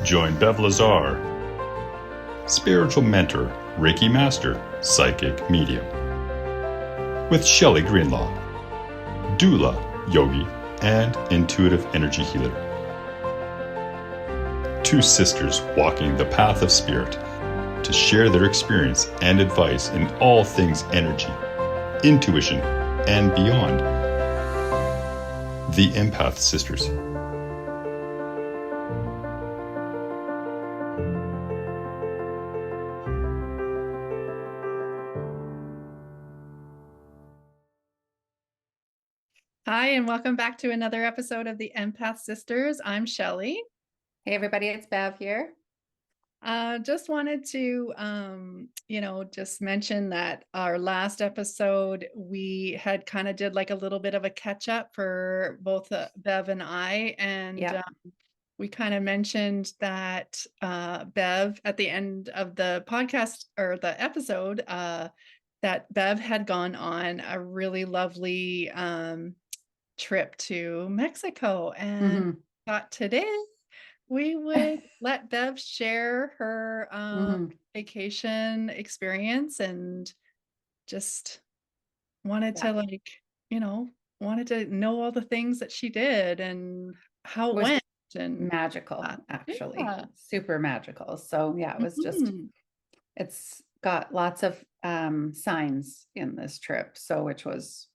Join Bev Lazar, spiritual mentor, Reiki master, psychic medium, with Shelley Greenlaw, doula, yogi, and intuitive energy healer. Two sisters walking the path of spirit to share their experience and advice in all things energy, intuition, and beyond. The Empath Sisters. Hi, and welcome back to another episode of the Empath Sisters. I'm Shelley. Hey everybody, it's Bev here. Just wanted to, just mention that our last episode, we had kind of did like a little bit of a catch up for both Bev and I. And Yeah. we kind of mentioned that Bev, at the end of the podcast or the episode, that Bev had gone on a really lovely trip to Mexico, and hmm thought today we would let Bev share her hmm vacation experience, and just wanted Yeah. to you know wanted to know all the things that she did and how It it was went. And magical, actually. yeah. Super magical. So yeah, Mhm. it's got lots of signs in this trip, so which was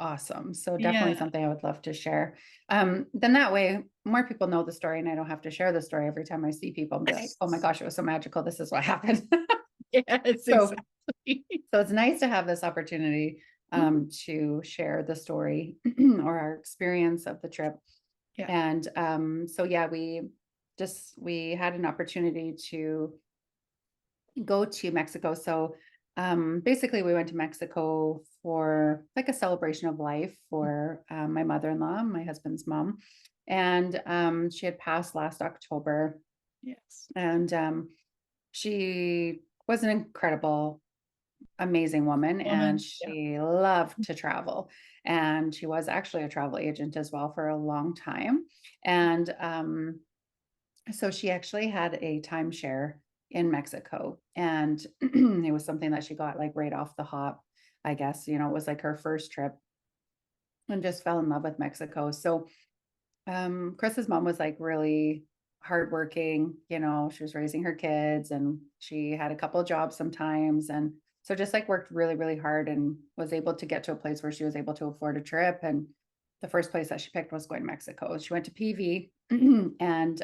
awesome. So Yeah. definitely something I would love to share. Then that way more people know the story and I don't have to share the story every time I see people and be like, oh my gosh, it was so magical. This is what happened. Yes, So exactly. So it's nice to have this opportunity Mhm. to share the story or our experience of the trip. Yeah. And so yeah, we had an opportunity to go to Mexico. So basically we went to Mexico for like a celebration of life for my mother-in-law, my husband's mom. And she had passed last October. Yes. And she was an incredible amazing woman and Woman. Yeah. she loved to travel, and she was actually a travel agent as well for a long time. And so she actually had a timeshare in Mexico, and it was something that she got like right off the hop. I guess, it was like her first trip, and just fell in love with Mexico. So Chris's mom was like really hardworking, she was raising her kids and she had a couple of jobs sometimes. And so just like worked really, really hard and was able to get to a place where she was able to afford a trip. And the first place that she picked was going to Mexico. She went to PV and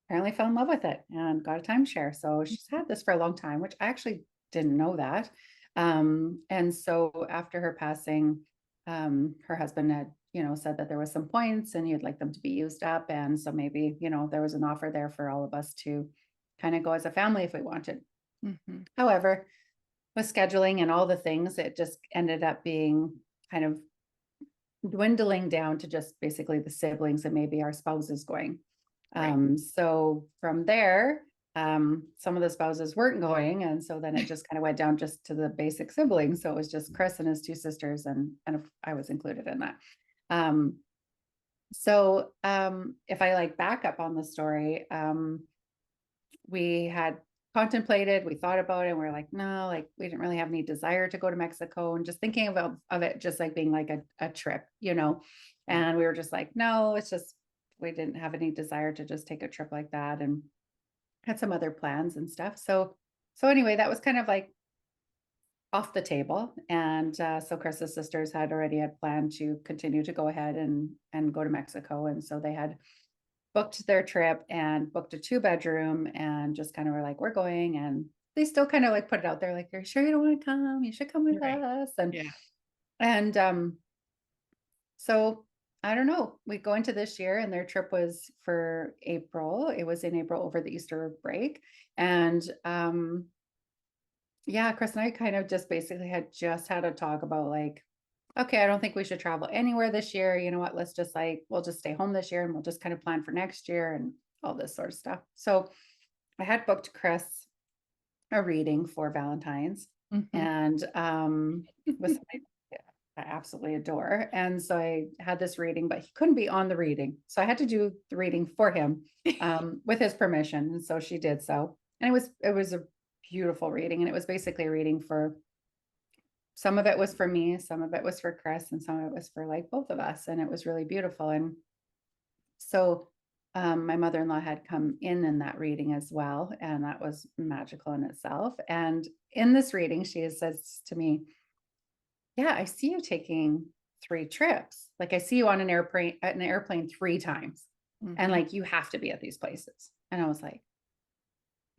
apparently fell in love with it and got a timeshare. So she's had this for a long time, which I actually didn't know that. And so after her passing, her husband had, said that there was some points and he'd like them to be used up. And so maybe, there was an offer there for all of us to kind of go as a family if we wanted. Mhm. However, with scheduling and all the things, it just ended up being kind of dwindling down to just basically the siblings and maybe our spouses going. Right. So from there, some of the spouses weren't going, and so then it just kind of went down just to the basic siblings. So it was just Chris and his two sisters, and if I was included in that. Um, if I like back up on the story, we had contemplated, we thought about it, and we are like, no, like we didn't really have any desire to go to Mexico, and just thinking of it just like being like a trip, and we were just like, no, it's just we didn't have any desire to just take a trip like that, and had some other plans and stuff. So anyway, that was kind of like off the table. And so Chris's sisters had planned to continue to go ahead and go to Mexico, and so they had booked their trip and booked a 2-bedroom and just kind of were like, we're going. And they still kind of like put it out there, like, are you sure you don't want to come? You should come with Right. us. Yeah. And so I don't know. We go into this year and their trip was for April. It was in April over the Easter break. And yeah, Chris and I kind of just basically had a talk about like, okay, I don't think we should travel anywhere this year. You know what? Let's just like, we'll just stay home this year and we'll just kind of plan for next year and all this sort of stuff. So I had booked Chris a reading for Valentine's, Mhm. and with somebody, I absolutely adore. And so I had this reading, but he couldn't be on the reading. So I had to do the reading for him with his permission. And so she did so. And it was a beautiful reading. And it was basically a reading for, some of it was for me, some of it was for Chris, and some of it was for like both of us. And it was really beautiful. And so my mother-in-law had come in that reading as well. And that was magical in itself. And in this reading, she says to me, yeah, I see you taking 3 trips. Like I see you on an airplane 3 times. And Mhm. like you have to be at these places. And I was like,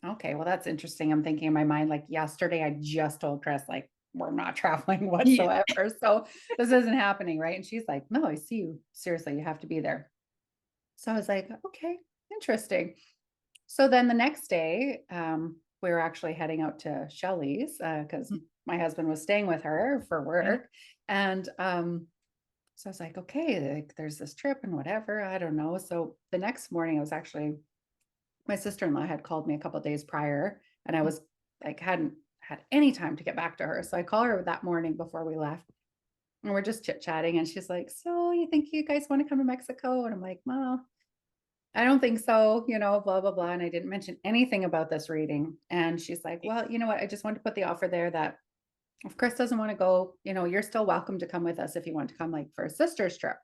okay, well, that's interesting. I'm thinking in my mind, like yesterday, I just told Chris, like, we're not traveling Yeah. whatsoever. So this isn't happening, right? And she's like, no, I see you. Seriously, you have to be there. So I was like, okay, interesting. So then the next day, we were actually heading out to Shelley's because Mm. my husband was staying with her for Yeah. work. And so I was like, okay, like there's this trip and whatever. I don't know. So the next morning, I was actually, my sister-in-law had called me a couple of days prior, and I Mm. was like, hadn't had any time to get back to her. So I called her that morning before we left. And we're just chit-chatting. And she's like, so you think you guys want to come to Mexico? And I'm like, well, I don't think so, blah, blah, blah. And I didn't mention anything about this reading. And she's like, well, you know what? I just wanted to put the offer there that if Chris doesn't want to go, you're still welcome to come with us if you want to come like for a sister's trip.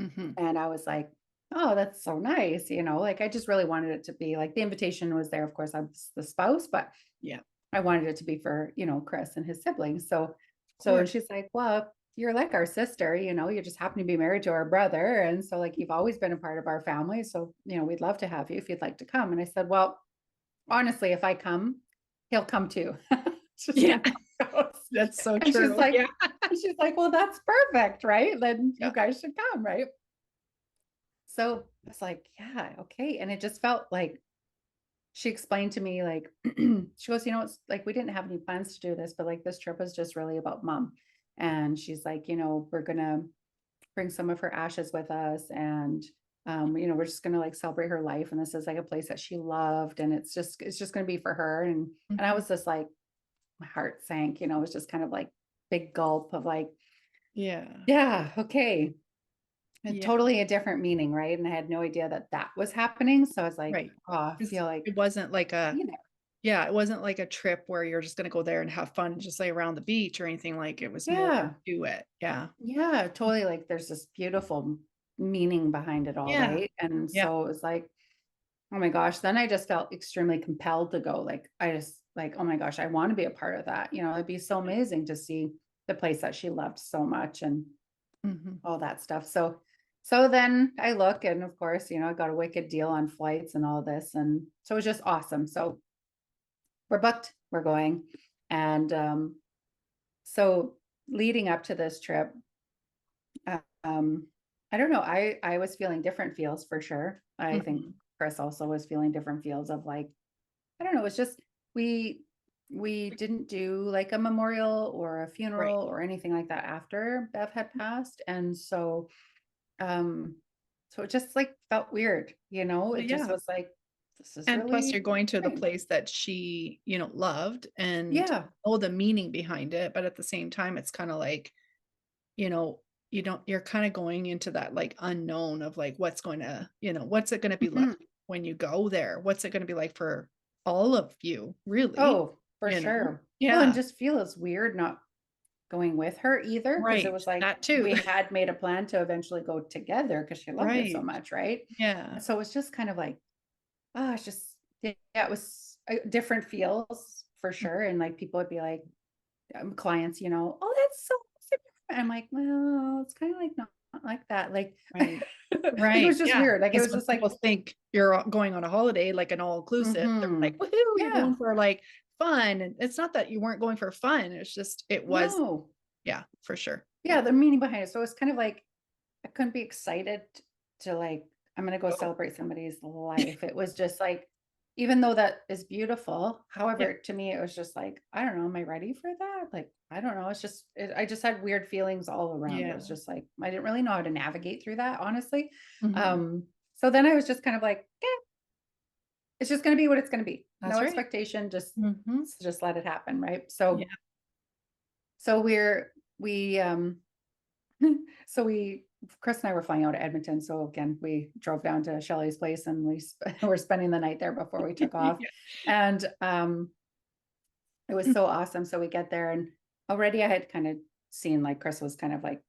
Mhm. And I was like, oh, that's so nice. Like I just really wanted it to be like the invitation was there. Of course, I'm the spouse, but Yeah. I wanted it to be for, Chris and his siblings. Of So course. she's like, well, you're like our sister, you just happen to be married to our brother. And so like, you've always been a part of our family. So, we'd love to have you if you'd like to come. And I said, well, honestly, if I come, he'll come too. It's just Yeah. kind of how it goes. That's so And true. Yeah. she's like, well, that's perfect. Right. Then Yeah. you guys should come. Right. So I was like, yeah, okay. And it just felt like she explained to me, like, she goes, it's like, we didn't have any plans to do this, but like this trip is just really about mom. And she's like, we're going to bring some of her ashes with us. And, we're just going to like celebrate her life. And this is like a place that she loved. And it's just going to be for her. And I Mhm. was just like, my heart sank, it was just kind of like big gulp of like, Yeah. yeah, okay. Yeah. Totally a different meaning, right? And I had no idea that that was happening. So I was like, Right. oh, I 'Cause feel like, it wasn't like a you know, yeah, it wasn't like a trip where you're just gonna go there and have fun and just lay around the beach or anything, like, it was more yeah, to it. Yeah. yeah, totally. Like there's this beautiful meaning behind it all, Yeah. right? And Yeah. so it was like, oh my gosh, then I just felt extremely compelled to go. Like, I just like, oh my gosh, I want to be a part of that. It'd be so amazing to see the place that she loved so much and Mhm. all that stuff. So then I look and of course, I got a wicked deal on flights and all this. And so it was just awesome. So we're booked, we're going. And so leading up to this trip, um, I don't know, I was feeling different feels for sure. I think Mhm. Chris also was feeling different feels of like, I don't know, it's just we didn't do like a memorial or a Right. funeral or anything like that after Bev had passed. And um so it just like felt weird, Well, it just yeah. was like, this is And plus really you're going to the strange. place that she, loved and Yeah. know the meaning behind it, but at the same time, it's kinda like, you know, you're kinda going into that, like, unknown of, like, what's it gonna be like Mhm. when you go there? What's it gonna be like for all of you, really? Oh, for You know? sure. Well, and Yeah. just feels weird not going with her either, because it Right. was like That too. we had made a plan to eventually go together because she loved it so Right. much, right? Yeah. So it's just kind of like, oh, it's just, yeah, it was different feels for Mm. sure. And like people would be like, clients, oh, that's so different. I'm like, well, it's kind of like not like that. Like, Right. it Right. was just Yeah. weird. Like, it Because was when just like, people think you're going on a holiday, like an all-inclusive, they're like, mm-hmm. "Woohoo, you're Yeah, going for, like, fun," and it's not that you weren't going for fun, it's just it was no. yeah, for sure. Yeah, Yeah. the meaning behind it. So it's kind of like I couldn't be excited to like, I'm gonna go Go. celebrate somebody's life. It was just like, even though that is beautiful, Yeah. however, to me, it was just like, I don't know, am I ready for that? Like, I don't know. I just had weird feelings all around. It Yeah. was just like, I didn't really know how to navigate through that, honestly. Mhm. Um, so then I was just kind of like, it's just gonna be what it's gonna be. No That's right. expectation, Mhm. just let it happen, right? Yeah. So we So Chris and I were flying out of Edmonton. So again, we drove down to Shelley's place and we were spending the night there before we took off. Yeah. And it was so awesome. So we get there and already I had kind of seen like Chris was kind of like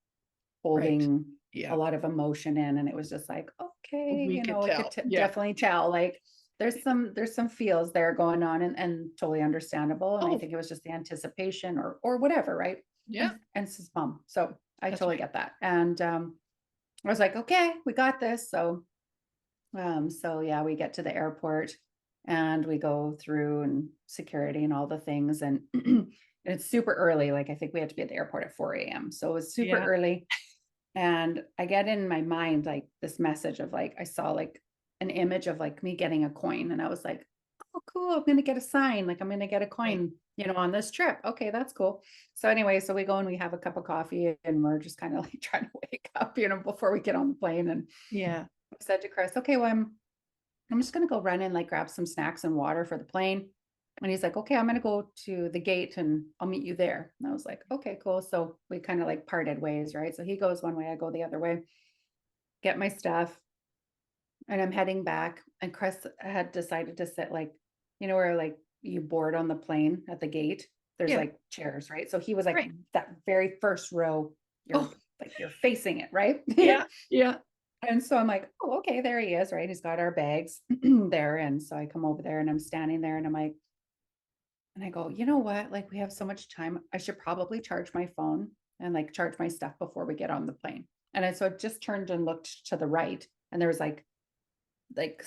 holding Yeah. a lot of emotion in, and it was just like, okay, We you could know, we tell. could Yeah. definitely tell like there's some feels there going on, and totally understandable. And I Oh, think it was just the anticipation or whatever, right? yeah. And it's his mom. So I That's totally right. get that. And I was like, okay, we got this. So yeah, we get to the airport and we go through and security and all the things. And and it's super early. Like I think we had to be at the airport at 4 a.m. So it was super Yeah. early. And I get in my mind like this message of like, I saw like an image of like me getting a coin. And I was like, oh, cool. I'm going to get a sign. Like I'm going to get a coin, you know, on this trip. Okay, that's cool. So anyway, so we go and we have a cup of coffee and we're just kind of like trying to wake up, you know, before we get on the plane. And Yeah. I said to Chris, okay, well, I'm just going to go run and like grab some snacks and water for the plane. And he's like, okay, I'm going to go to the gate and I'll meet you there. And I was like, okay, cool. So we kind of like parted ways, right? So he goes one way, I go the other way, get my stuff, and I'm heading back. And Chris had decided to sit like, you know, where like you board on the plane at the gate, there's Yeah. like chairs, right? So he was like Right. that very first row, Oh, you're facing it, right? yeah. Yeah. And so I'm like, oh, okay, there he is, right? He's got our bags there. And so I come over there and I'm standing there and I'm like, and I go, you know what? Like we have so much time. I should probably charge my phone and like charge my stuff before we get on the plane. So I just turned and looked to the right and there was like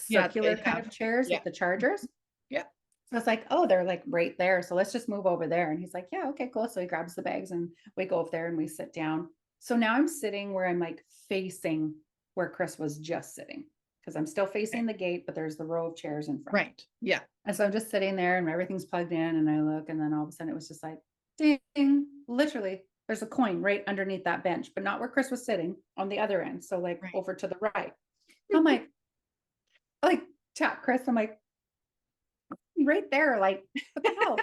Yeah. circular kind of chairs Yeah. with the chargers. Yeah. So I was like, oh, they're like right there. So let's just move over there. And he's like, yeah, okay, cool. So he grabs the bags and we go up there and we sit down. So now I'm sitting where I'm like facing where Chris was just sitting because I'm still facing the gate, but there's the row of chairs in front. Right. Yeah. And so I'm just sitting there and everything's plugged in and I look and then all of a sudden it was just like, ding, literally there's a coin right underneath that bench, but not where Chris was sitting on the other end. So like over to the right. I'm like tap Chris. I'm like, right there, like, what the hell?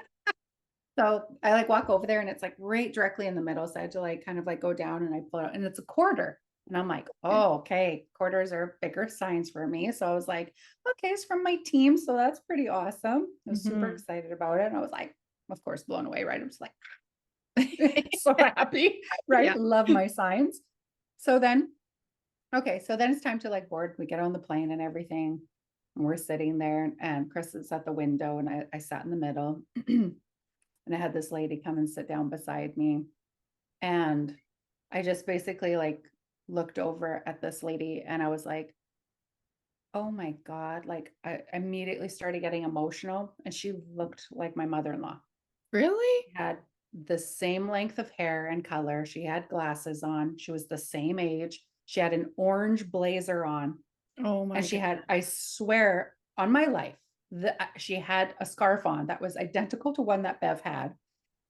So I like walk over there and it's like right directly in the middle. So I had to like kind of like go down and I pull it out and it's a quarter. And I'm like, oh, okay, quarters are bigger signs for me. So I was like, okay, it's from my team. So that's pretty awesome. I was super excited about it. And I was like, of course, blown away, right? I was like, so happy, right? Yeah. Love my signs. So then it's time to like board. We get on the plane and everything. And we're sitting there and Chris is at the window and I sat in the middle and I had this lady come and sit down beside me. And I just basically like looked over at this lady and I was like, oh my God, like I immediately started getting emotional and she looked like my mother-in-law. Really? She had the same length of hair and color. She had glasses on. She was the same age. She had an orange blazer on. Oh my And she God. had, I swear on my life, she had a scarf on that was identical to one that Bev had.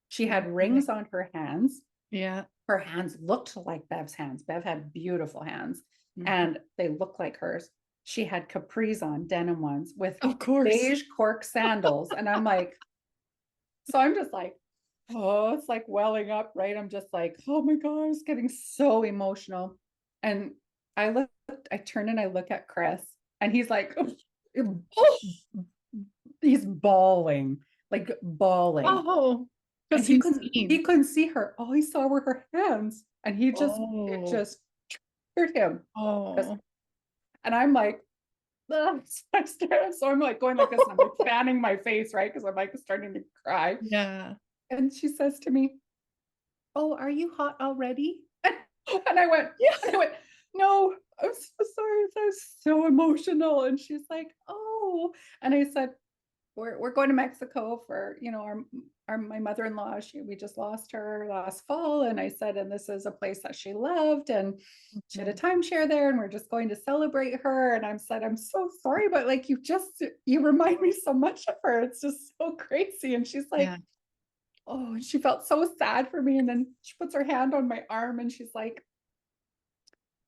She had rings on her hands. Yeah. Her hands looked like Bev's hands. Bev had beautiful hands Mhm. and they looked like hers. She had capris on, denim ones with Of course. beige cork sandals. And I'm like, so I'm just like, oh, it's like welling up, right? I'm just like, oh my God, it's getting so emotional. And I turn and I look at Chris and he's like, he's bawling, like bawling. Oh, And because he couldn't see her. All he saw were her hands. And it just triggered him. Oh. And I'm like, ugh. So I'm like going like this and I'm like fanning my face, right? Because I'm like starting to cry. Yeah. And she says to me, oh, are you hot already? And I went, no, I'm so sorry. I was so emotional. And she's like, oh, and I said, we're going to Mexico for, you know, my mother-in-law, we just lost her last fall. And I said, and this is a place that she loved and she had a timeshare there and we're just going to celebrate her. And I said, I'm so sorry, but like, you remind me so much of her. It's just so crazy. And she's like, oh, and she felt so sad for me. And then she puts her hand on my arm and she's like,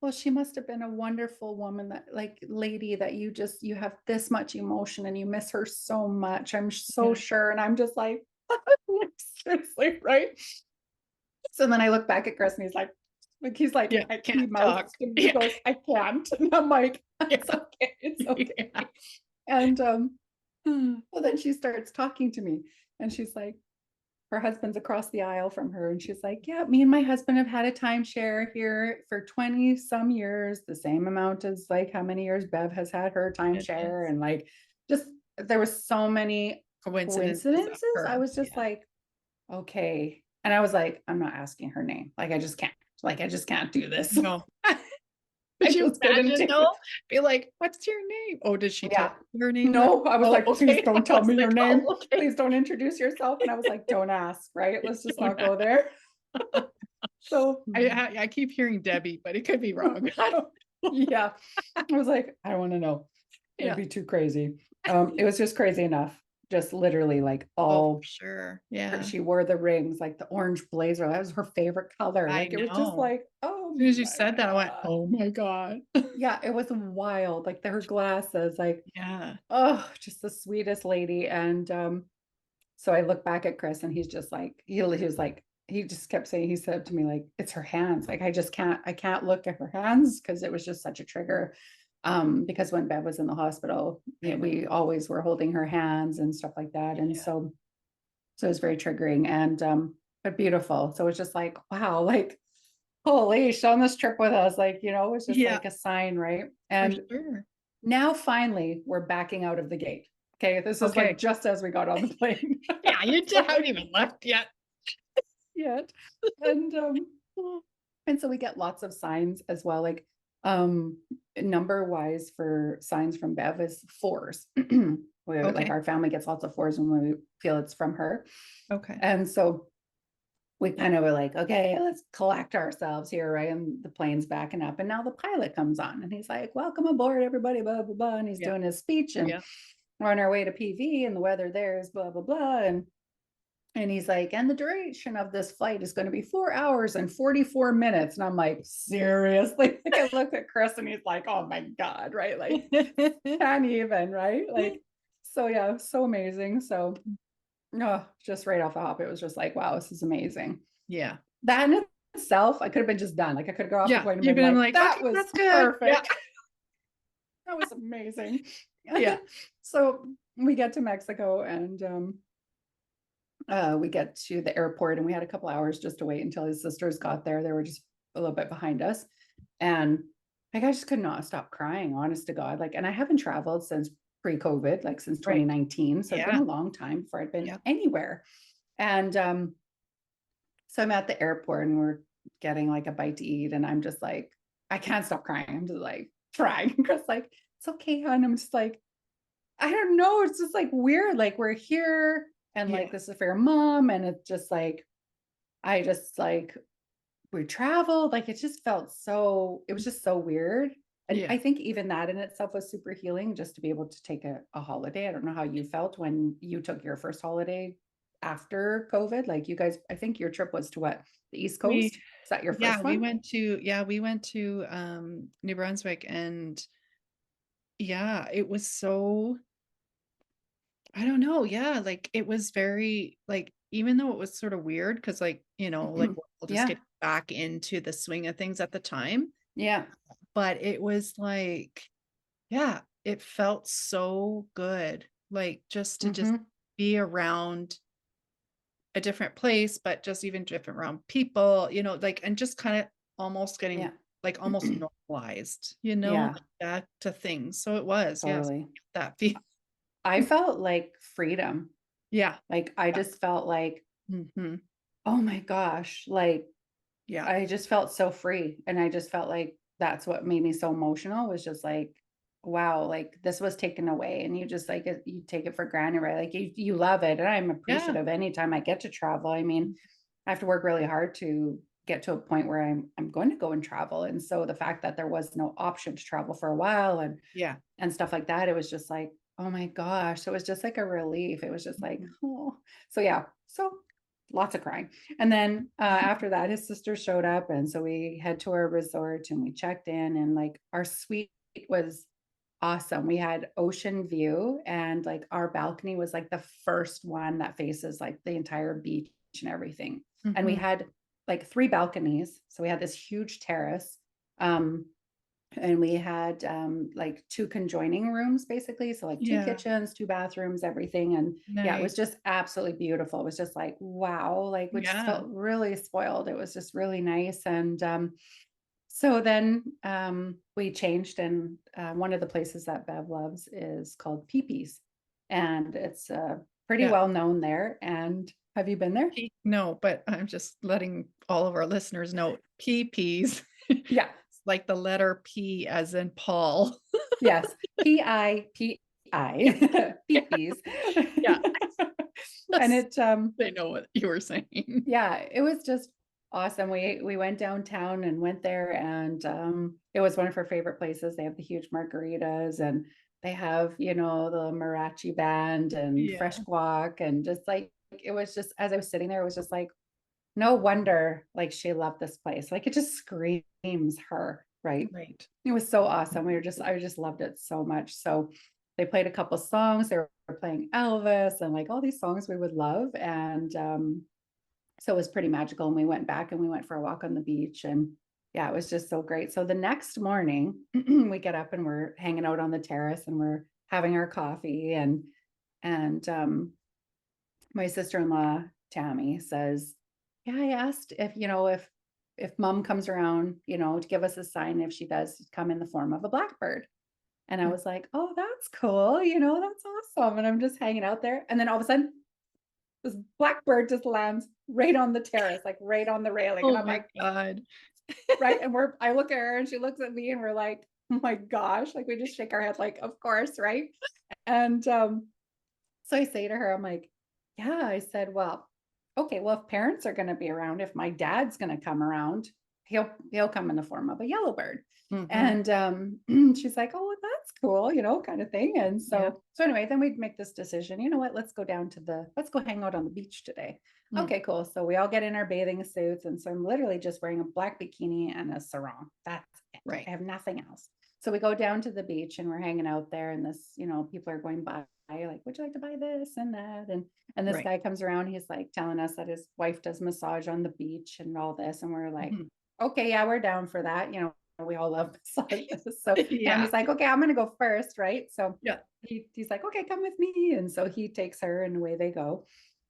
well, she must have been a wonderful woman, that like lady that you have this much emotion and you miss her so much. I'm so sure. And I'm just like, seriously, right? So then I look back at Chris and he's like, Like he's like, Yeah, he can't talk. mouths to me, he Yeah. goes, I can't. And I'm like, it's Yeah. okay, it's okay. Yeah. And well, then she starts talking to me and she's like, her husband's across the aisle from her. And she's like, yeah, me and my husband have had a timeshare here for 20 some years, the same amount as like how many years Bev has had her timeshare. And like, just there was so many Coincidences coincidences. I occur. was just Yeah. like, okay. And I was like, I'm not asking her name. Like, I just can't. Like, I just can't do this. No. I Could you just couldn't imagine do though? it. Be like, what's your name? Oh, did she Yeah. tell you her name though? No, I was Oh, like, please okay. don't I tell was me your like, name. oh, okay. Please don't introduce yourself. And I was like, don't ask, right? Let's just Don't not go there. So I keep hearing Debbie, but it could be wrong. I don't know. yeah, I was like, I don't want to know. It'd Yeah. be too crazy. It was just crazy enough. Just literally like Oh, all for sure. Yeah. she wore the rings, like the orange blazer. That was her favorite color. I Like it was just know. like, oh As soon as you my said that, I went, God. oh my God. Yeah, it was wild. Like her glasses, like, Yeah. oh, just the sweetest lady. And so I look back at Chris and he's just like, he was like, he just kept saying, he said to me, like, it's her hands. Like, I can't look at her hands because it was just such a trigger. Because when Bev was in the hospital, we always were holding her hands and stuff like that. And Yeah. so it was very triggering and but beautiful. So it's just like, wow, like, holy, she's on this trip with us. Like, it was just Yeah. like a sign, right? For And sure. now finally we're backing out of the gate. Okay. This is Okay. like just as we got on the plane. Yeah, you haven't even left yet. Yet. And so we get lots of signs as well, like number wise for signs from Bev is 4s. Like our family gets lots of 4s when we feel it's from her. Okay. And so we kind of were like, okay, let's collect ourselves here, right? And the plane's backing up. And now the pilot comes on and he's like, welcome aboard, everybody, blah, blah, blah. And he's doing his speech and we're on our way to PV and the weather there is blah, blah, blah. And he's like, and the duration of this flight is going to be 4 hours and 44 minutes. And I'm like, seriously? Like I looked at Chris and he's like, oh my God, right? Like, can't even, right? Like, so yeah, so amazing. So just right off the hop, it was just like, wow, this is amazing. Yeah. That in itself, I could have been just done. Like I could have gone off the plane and been like, that was that's good. perfect. Yeah. That was amazing. Yeah. So we get to Mexico and we get to the airport and we had a couple hours just to wait until his sisters got there. They were just a little bit behind us. And like I just could not stop crying, honest to God. Like, and I haven't traveled since pre-COVID, like since 2019. So it's been a long time before I'd been anywhere. And so I'm at the airport and we're getting like a bite to eat. And I'm just like, I can't stop crying. I'm just like trying. Chris like, it's okay, hon. I'm just like, I don't know. It's just like weird. Like we're here and like this is for your mom. And it's just like, I just like, we traveled. Like it just felt so, it was just so weird. And I think even that in itself was super healing just to be able to take a holiday. I don't know how you felt when you took your first holiday after COVID. Like you guys, I think your trip was to what? The East Coast? Is that your first one? We went to New Brunswick and it was so, I don't know. Yeah. Like it was very like, even though it was sort of weird, because like, like we'll just get back into the swing of things at the time. Yeah. But it was like, it felt so good. Like just to just be around a different place, but just even different around people, like, and just kind of almost getting like almost normalized, like back to things. So it was, totally that feel. I felt like freedom. Yeah. Like I just felt like, oh my gosh, like, I just felt so free. And I just felt like that's what made me so emotional was just like, wow, like this was taken away and you just like, you take it for granted, right? Like you love it. And I'm appreciative anytime I get to travel. I mean, I have to work really hard to get to a point where I'm going to go and travel. And so the fact that there was no option to travel for a while and stuff like that, it was just like, oh my gosh. So it was just like a relief. It was just like, oh, so lots of crying. And then after that, his sister showed up. And so we head to our resort and we checked in and like our suite was awesome. We had ocean view and like our balcony was like the first one that faces like the entire beach and everything. And we had like 3 balconies. So we had this huge terrace. And we had like 2 conjoining rooms basically. So like 2 Yeah. kitchens, 2 bathrooms, everything. And yeah, it was Nice. just absolutely beautiful. It was just like, wow, like we just Yeah. felt really spoiled. It was just really nice. And so then we changed, and one of the places that Bev loves is called Peepees. And it's pretty Yeah. well known there. And have you been there? No, but I'm just letting all of our listeners know PPs. Yeah. It's like the letter P as in Paul. Yes. P-I-P-I. Peepees. Yeah. And it They know what you were saying. yeah, it was just awesome. We went downtown and went there, and it was one of her favorite places. They have the huge margaritas, and they have, you know, the mariachi band and Yeah. fresh guac, and just like it was just, as I was sitting there, it was just like, no wonder like she loved this place. Like it just screams her, right? Right. It was so awesome. I just loved it so much. So they played a couple songs. They were playing Elvis and like all these songs we would love. And so it was pretty magical. And we went back and we went for a walk on the beach. And yeah, it was just so great. So the next morning, we get up and we're hanging out on the terrace and we're having our coffee. And my sister-in-law, Tammy, says, yeah, I asked if, you know, if mom comes around, you know, to give us a sign if she does come in the form of a blackbird. And I was like, oh, that's cool. You know, that's awesome. And I'm just hanging out there. And then all of a sudden, this blackbird just lands right on the terrace, like right on the railing. And Oh I'm my like, God. right. And I look at her and she looks at me and we're like, oh my gosh. Like we just shake our head, like, of course, right. And so I say to her, I'm like, yeah, I said, well, okay, well, if parents are going to be around, if my dad's going to come around, he'll come in the form of a yellow bird. Mhm. And she's like, oh, well, that's cool, you know, kind of thing. And Yeah. so anyway, then we'd make this decision, you know what, let's go hang out on the beach today. Mm. Okay, cool. So we all get in our bathing suits. And so I'm literally just wearing a black bikini and a sarong. That's it. Right. I have nothing else. So we go down to the beach and we're hanging out there, and this, you know, people are going by like, would you like to buy this and that? And this Right. guy comes around, he's like telling us that his wife does massage on the beach and all this. And we're like, Mhm. okay, yeah, we're down for that. You know, we all love massages. So Yeah. Tammy's like, okay, I'm gonna go first, right? So Yeah. he's like, okay, come with me. And so he takes her and away they go.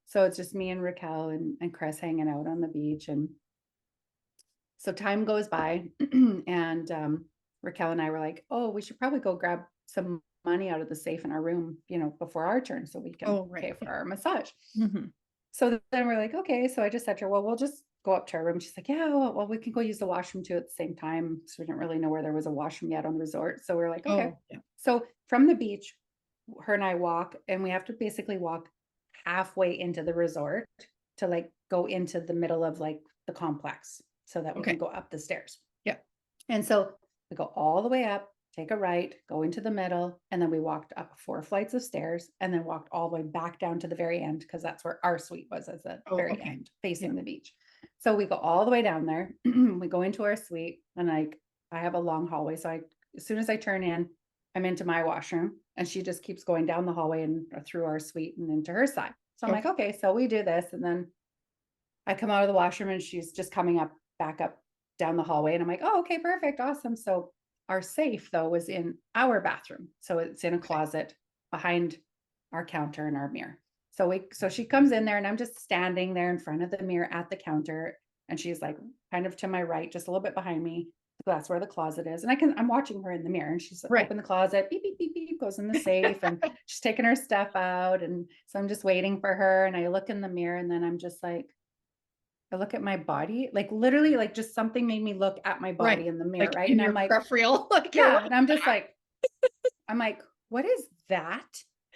So it's just me and Raquel and Chris hanging out on the beach. And so time goes by and Raquel and I were like, oh, we should probably go grab some money out of the safe in our room, you know, before our turn so we can pay for our massage. Mhm. So then we're like, okay. So I just said to her, well, we'll just go up to our room. She's like, yeah, well, we can go use the washroom too at the same time. So we didn't really know where there was a washroom yet on the resort. So we're like, okay. Oh, yeah. So from the beach, her and I walk, and we have to basically walk halfway into the resort to like go into the middle of like the complex so that we Okay. can go up the stairs. Yeah. And so we go all the way up, take a right, go into the middle, and then we walked up 4 flights of stairs and then walked all the way back down to the very end, because that's where our suite was, at the Oh, very okay. end, facing the beach. So we go all the way down there. We go into our suite, and like I have a long hallway. So as soon as I turn in, I'm into my washroom, and she just keeps going down the hallway and through our suite and into her side. So I'm like, okay, so we do this. And then I come out of the washroom and she's just coming back up down the hallway. And I'm like, oh, okay, perfect. Awesome. So our safe though was in our bathroom. So it's in a closet behind our counter and our mirror. So she comes in there, and I'm just standing there in front of the mirror at the counter. And she's like kind of to my right, just a little bit behind me. That's where the closet is. And I'm watching her in the mirror, and she's opened the closet, beep, beep, beep, beep, goes in the safe, and she's taking her stuff out. And so I'm just waiting for her. And I look in the mirror, and then I'm just like, I look at my body, like literally, like just something made me look at my body in the mirror, Like right? in And your I'm like, peripheral. Like yeah. And I'm just like, I'm like, what is that?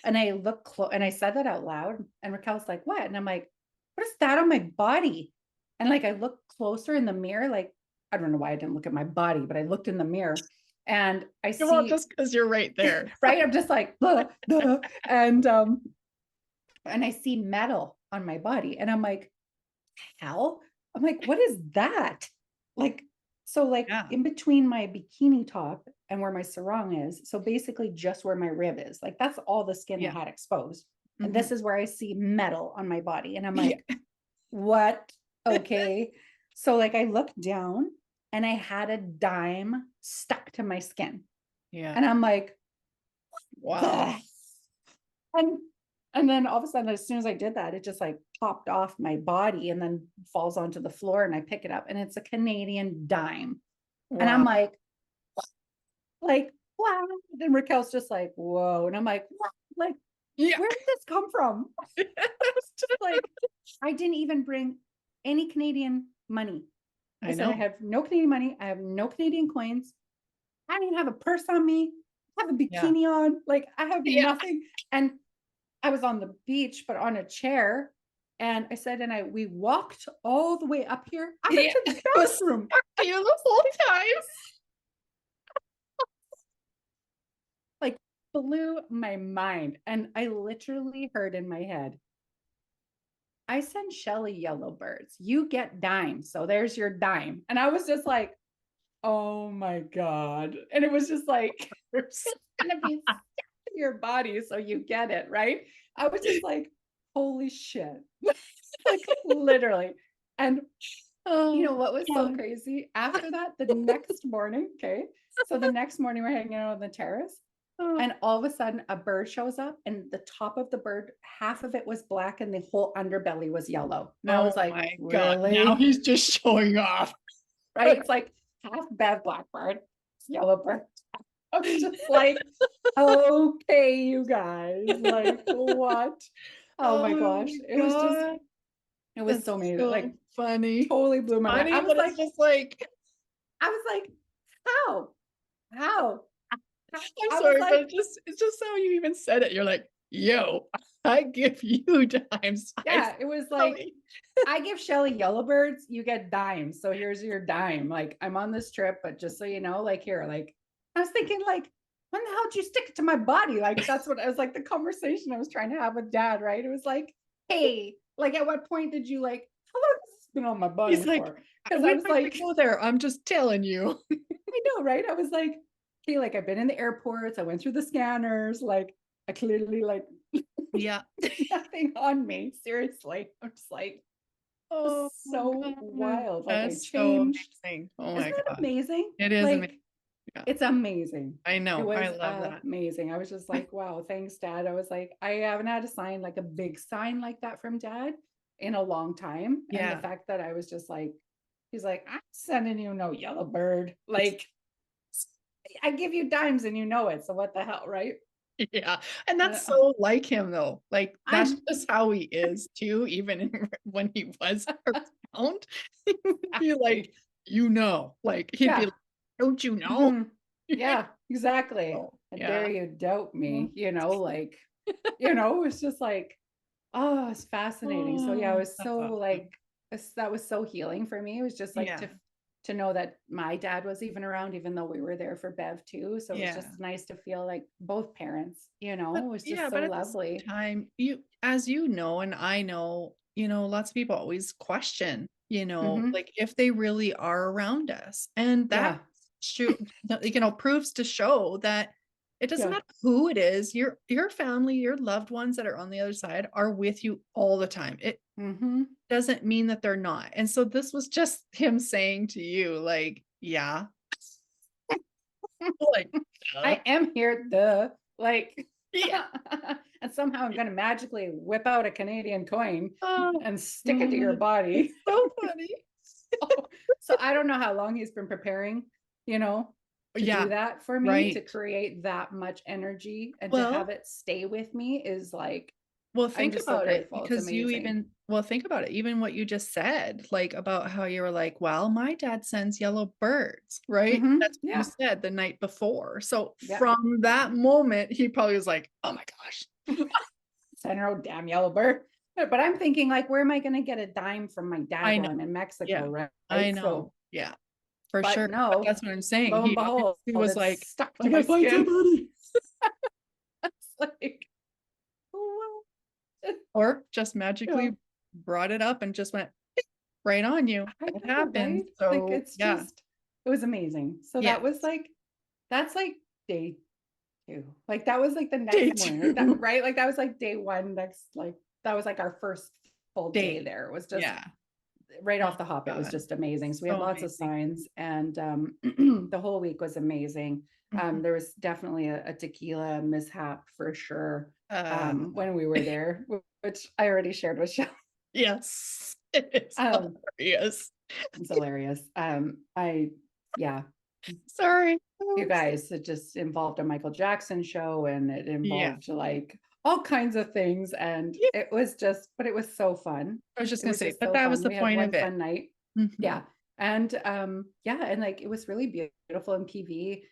And I look and I said that out loud, and Raquel's like, what? And I'm like, what is that on my body? And like, I look closer in the mirror, like, I don't know why I didn't look at my body, but I looked in the mirror and I see, well, just because you're right there. right? I'm just like, blah, blah. And I see metal on my body, and I'm like, hell? I'm like, what is that? Like, so like Yeah. in between my bikini top and where my sarong is, so basically just where my rib is, like that's all the skin I had exposed. And this is where I see metal on my body. And I'm like, what? Okay. So like I looked down and I had a dime stuck to my skin. Yeah. And I'm like, Wow. "Ugh." and and then all of a sudden, as soon as I did that, it just like popped off my body and then falls onto the floor, and I pick it up and it's a Canadian dime. And I'm Wow. like, wow. And Raquel's just like, whoa. And I'm like, what? Like, Yeah. where did this come from? I was just like, I didn't even bring any Canadian money. I said, I know. have no Canadian money. I have no Canadian coins. I don't even have a purse on me. I have a Yeah. bikini on. Like, I have Yeah. nothing. And I was on the beach, but on a chair. And I said, we walked all the way up here. I went Yeah. to the It was bathroom. stuck to you the whole time. Like, blew my mind. And I literally heard in my head, I send Shelly yellow birds. You get dimes. So there's your dime. And I was just like, oh my God. And it was just like, it's gonna be stuck to your body. So you get it, right? I was just like, holy shit. Like literally. And you know what was so God. crazy? After that, the next morning, okay. So the next morning we're hanging out on the terrace. Oh. And all of a sudden, a bird shows up, and the top of the bird, half of it was black, and the whole underbelly was yellow. And I was like, my God. Now really? he's just showing off. Right? It's like half Bev blackbird, yellow bird. I was just like, okay, you guys, like what? Oh my gosh. It was just, God. it was That's so amazing. so Like funny. totally blew my mind. Funny, but it's just like, I was like, how? How? I'm I was sorry, like, but it's just how you even said it. You're like, yo, I give you dimes. yeah, it was like, I give Shelly yellow birds, you get dimes. So here's your dime. Like, I'm on this trip, but just so you know, like, here, like, I was thinking, like, when the hell did you stick it to my body? Like, that's what I was like, the conversation I was trying to have with dad, right? It was like, hey, like, at what point did you, like, how long has this been on my body He's like, for? Because we I don't was have to like, go there. I'm just telling you. I know, right? I was like, okay, like, I've been in the airports, I went through the scanners, like, I clearly, like, Yeah. nothing on me. Seriously. I'm just like, Oh, so God. wild. Like I That's so changed. amazing. Oh Isn't my that God. amazing? It is amazing. Like Yeah. it's amazing. I It know. I was love that. amazing. I was just like, wow, thanks, Dad. I was like, I haven't had a sign like a big sign like that from Dad in a long time. And the Yeah. fact that I was just like, he's like, I'm sending you no yellow bird. Like I give you dimes and you know it. So what the hell, right? Yeah. And that's Uh, so like him though. Like that's I just how he is too, when he was around. He would be like, like he'd be yeah. like, don't you know? Mhm. Yeah, exactly. So, How dare yeah. you doubt me? Mhm. Like, it's just like, oh, it's fascinating. So yeah, it Oh, was that's so awesome. like that was so healing for me. It was just like Yeah. to know that my dad was even around, even though we were there for Bev too. So it was Yeah. just nice to feel like both parents, it But was just yeah, so but at the same lovely. time, as you know, and I know, lots of people always question, Hmm. like if they really are around us. And that Yeah. proves to show that it doesn't Yeah. matter who it is, your family, your loved ones that are on the other side are with you all the time. It Hmm. doesn't mean that they're not. And so this was just him saying to you, like, yeah, like, duh. I am here, the like, Yeah. and somehow I'm going to magically whip out a Canadian coin Oh, and stick it to your God. body. So funny. So I don't know how long he's been preparing, to do Yeah, that for me, to right. create that much energy and to have Well, it stay with me is like, I'm think just so about it grateful. It's because you amazing. even well, think about it, even what you just said, like about how you were like, well, my dad sends yellow birds, right? Hmm. That's what you Yeah. said the night before. So Yeah. from that moment, he probably was like, oh my gosh. Send her, oh, damn yellow bird. But I'm thinking, like, where am I going to get a dime from my dad I while know. I'm in Mexico, Yeah, right? I So, know. Yeah, for but sure. But no, that's what I'm saying. lo and He behold, obviously was it's like, stuck I to my gotta find skin. somebody. It's like, oh, well. Or just Yeah, magically brought it up and just went right on you. I That know, happened. right? Like, So it's yeah. just, it was amazing. So Yeah. that was like, that's like day two. Like, that was like the Day next morning, like that, two. right? Like, that was like day one, next, like, that was like our first full day Day. there. It was just Yeah. right Oh off the hop, it was God. just amazing. So we had So lots of amazing. signs, and the whole week was amazing. Mhm. There was definitely a tequila mishap for sure Uh, when we were there, which I already shared with Shell. yes, it is Um, hilarious. it's hilarious. Yeah, Sorry. you guys, it just involved a Michael Jackson show, and it Yeah. involved like all kinds of things. And Yeah. it was just, but it was so fun. I was just It gonna was say, just but so that was fun. the We had point one of it. fun night. Mhm. Yeah. And yeah, and like it was really beautiful in PV.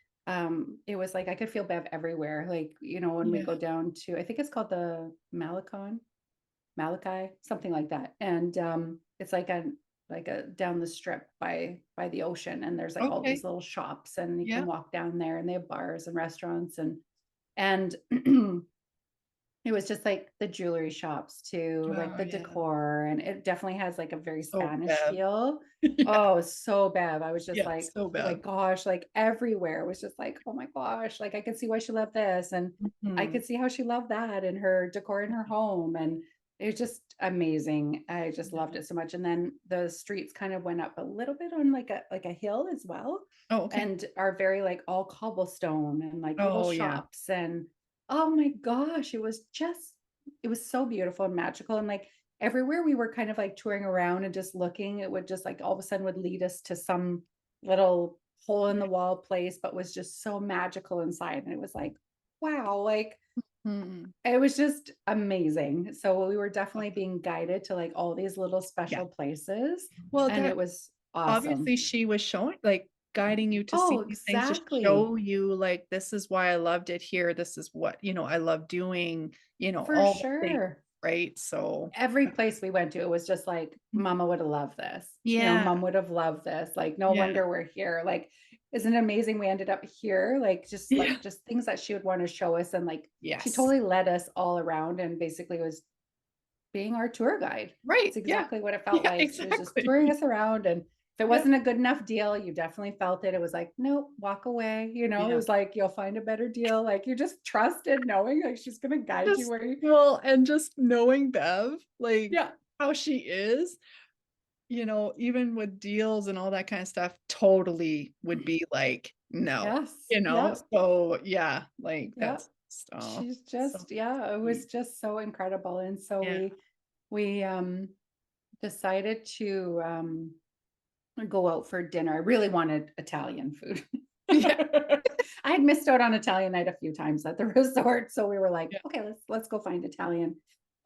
It was like I could feel Bev everywhere. Like, when we Yeah. go down to, I think it's called the Malachi, something like that. And it's like a down the strip by the ocean, and there's like all Okay. these little shops, and you Yeah. can walk down there, and they have bars and restaurants, and it was just like the jewelry shops too, like Oh, the yeah. decor, and it definitely has like a very Oh, Spanish Bev. feel. Yeah. Oh, so Bev. I was just Yeah. like, So oh my Bev. gosh, like everywhere was just like, oh my gosh, like I could see why she loved this, and I Mhm. could see how she loved that, and her decor in her home, and it was just amazing. I just loved Yeah. it so much. And then the streets kind of went up a little bit on like a hill as well, Oh, okay. and are very like all cobblestone and like little Oh, yeah. shops. And oh my gosh, it was so beautiful and magical. And like everywhere we were kind of like touring around and just looking, it would just like all of a sudden would lead us to some little hole in the wall place, but was just so magical inside. And it was like, wow, like Mhm. it was just amazing. So we were definitely being guided to like all these little Yeah. special places, Well, and that it was awesome. obviously she was showing, like, guiding you to see Oh, these things to exactly. show you, like, this is why I loved it here. This is what, I love doing, For all the things, sure. right? So, Every place we went to, it was just like, mm, Mama would have loved this. yeah, Mom would have loved this. Like, no yeah, wonder we're here. Like, isn't it amazing we ended up here? yeah, Like just things that she would want to show us. And like she yes, totally led us all around and basically was being our tour guide. right, It's yeah, exactly what it felt yeah, like. She was just exactly. touring us around. And if it Yeah, wasn't a good enough deal, you definitely felt it. It was like, nope, walk away. It yeah. was like, you'll find a better deal. Like you just trusted knowing like she's going to guide you Just where you, well, and just knowing Bev, like, yeah. how she is, even with deals and all that kind of stuff, totally would be like, "No," Yes. Yeah. So, yeah, like, Yeah. that's just, oh, She's so just, yeah, it was sweet. just so incredible. And so Yeah. we decided to go out for dinner. I really wanted Italian food. Yeah, I had missed out on Italian night a few times at the resort, so we were like, yeah, okay, let's go find Italian.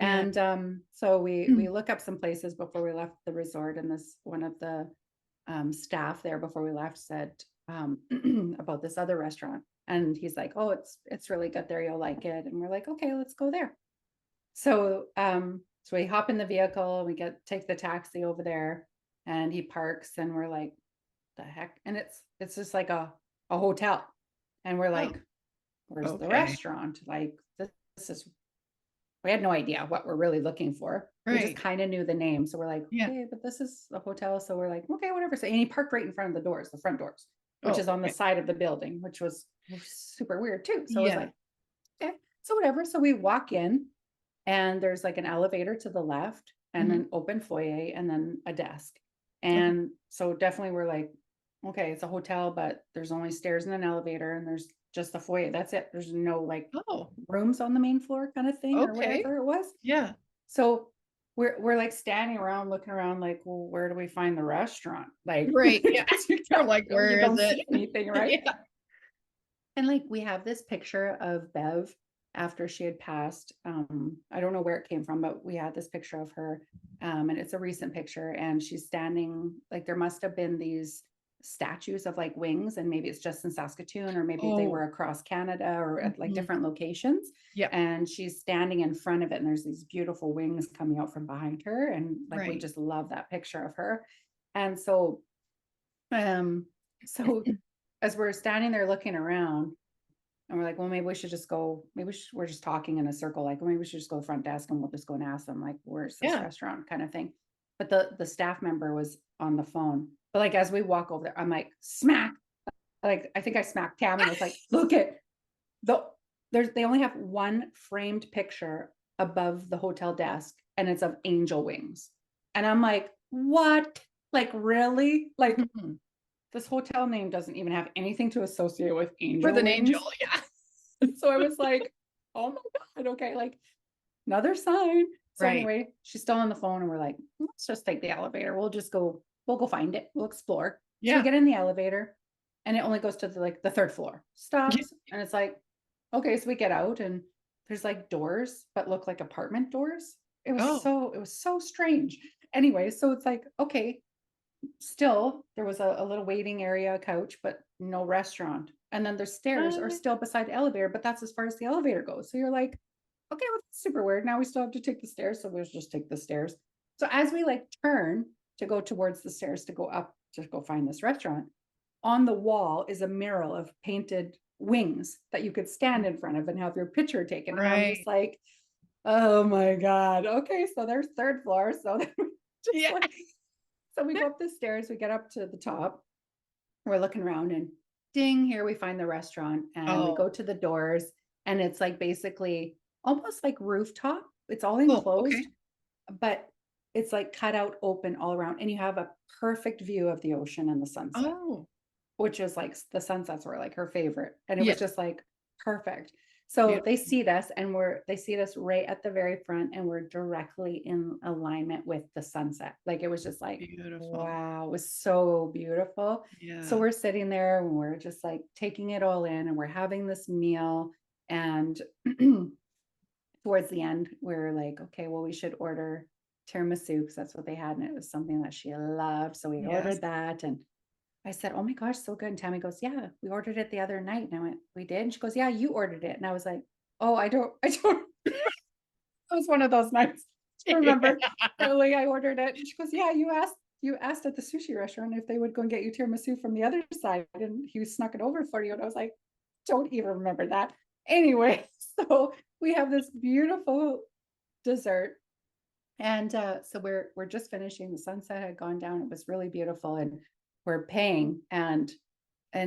yeah. And so we look up some places before we left the resort, and this one of the staff there before we left said about this other restaurant, and he's like, oh, it's really good there, you'll like it. And we're like, okay, let's go there. So we hop in the vehicle, we take the taxi over there, and he parks, and we're like, the heck? And it's just like a hotel. And we're Oh, like, where's the okay. restaurant? Like this is, we had no idea what we're really looking for. We just Right. kind of knew the name. So we're like, Yeah. okay, but this is a hotel. So we're like, okay, whatever. So, and he parked right in front of the front doors, which Oh, is on the okay. side of the building, which was super weird too. So I was Yeah. like, okay, so whatever. So we walk in, and there's like an elevator to the left, and Mhm. an open foyer, and then a desk. Okay. And so definitely we're like, okay, it's a hotel, but there's only stairs and an elevator, and there's just a foyer. That's it. There's no like Oh, rooms on the main floor kind of thing or okay. whatever it was. Yeah. So we're like standing around looking around like, well, where do we find the restaurant? Like, Right, yeah. because You're like, you "Where is don't it?" see anything, right? Yeah. And like we have this picture of Bev after she had passed. I don't know where it came from, but we had this picture of her. And it's a recent picture, and she's standing, like there must have been these statues of like wings, and maybe it's just in Saskatoon, or maybe they Oh, were across Canada or at like mhm. different locations. Yeah. And she's standing in front of it, and there's these beautiful wings coming out from behind her. And like we Right. just love that picture of her. And um, so as we're standing there looking around, and we're like, well, maybe we should just go, we're just talking in a circle, like, well, maybe we should just go to the front desk, and we'll just go and ask them, like, where's this Yeah. restaurant kind of thing. But the staff member was on the phone. But like as we walk over there, I'm like, smack. Like I think I smacked Tam and was like, look at the they only have one framed picture above the hotel desk, and it's of angel wings. And I'm like, what? Like, really? Like, Mhm. this hotel name doesn't even have anything to associate with angel With an wings. angel, yeah. So I was like, oh my God, okay, like another sign. So Right. anyway, she's still on the phone and we're like, let's just take the elevator. We'll go find it. We'll explore. So we Yeah. get in the elevator and it only goes to the third floor. Yeah. Stops and it's like, okay, so we get out and there's like doors, but look like apartment doors. Oh. It was so strange. Anyway, so it's like, okay, still there was a little waiting area, a couch, but no restaurant. And then the stairs are What? still beside the elevator, but that's as far as the elevator goes. So you're like, okay, well, that's super weird. Now we still have to take the stairs. So we'll just take the stairs. So as we like turn to go towards the stairs to go up to go find this restaurant, on the wall is a mural of painted wings that you could stand in front of and have your picture taken. And I'm just Right. like, oh my God. Okay, so there's third floor. So then we just Yeah. like, so we go up the stairs, we get up to the top, we're looking around and ding, here we find the restaurant and we Oh. go to the doors and it's like basically almost like rooftop. It's all Oh, enclosed, okay. but it's like cut out open all around and you have a perfect view of the ocean and the sunset, Oh. which is like the sunsets were like her favorite. And it Yeah. was just like perfect. So they Beautiful. see us and they see us right at the very front and we're directly in alignment with the sunset. Like it was just like, Beautiful. wow, it was so beautiful. So Yeah. we're sitting there and we're just like taking it all in and we're having this meal. And towards the end, we're like, okay, well, we should order tiramisu because that's what they had. And it was something that she loved. So we Yes. ordered that. And I said, oh my gosh, so good. And Tammy goes, yeah, we ordered it the other night. And I went, we did? And she goes, yeah, you ordered it. And I was like, oh, I don't, it was one of those nights. I remember early I ordered it. And she goes, yeah, you asked at the sushi restaurant if they would go and get you tiramisu from the other side. And he snuck it over for you. And I was like, don't even remember that. Anyway, so we have this beautiful dessert. And so we're just finishing. The sunset had gone down. It was really beautiful. And we're paying. And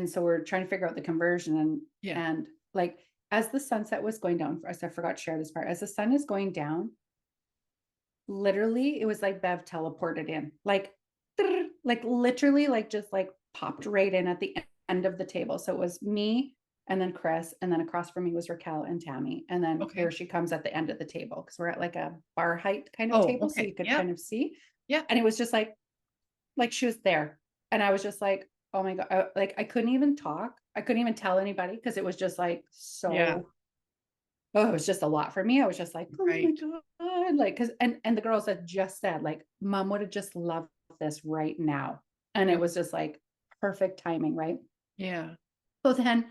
so we're trying to figure out the conversion Yeah. and like as the sunset was going down, I forgot to share this part. As the sun is going down, literally it was like Bev teleported in, like literally like just like popped right in at the end of the table. So it was me and then Chris, and then across from me was Raquel and Tammy. And then Okay. here she comes at the end of the table because we're at like a bar height kind of Oh, table. So okay. you could Yeah. kind of see. Yeah. And it was just like she was there. And I was just like, oh my God, like I couldn't even talk. I couldn't even tell anybody because it was just like Yeah. so, oh, it was just a lot for me. I was just like, oh my Right. God. Like, cause, and the girls had just said, like, mom would have just loved this right now. And it Mm. was just like perfect timing, right? Yeah. So then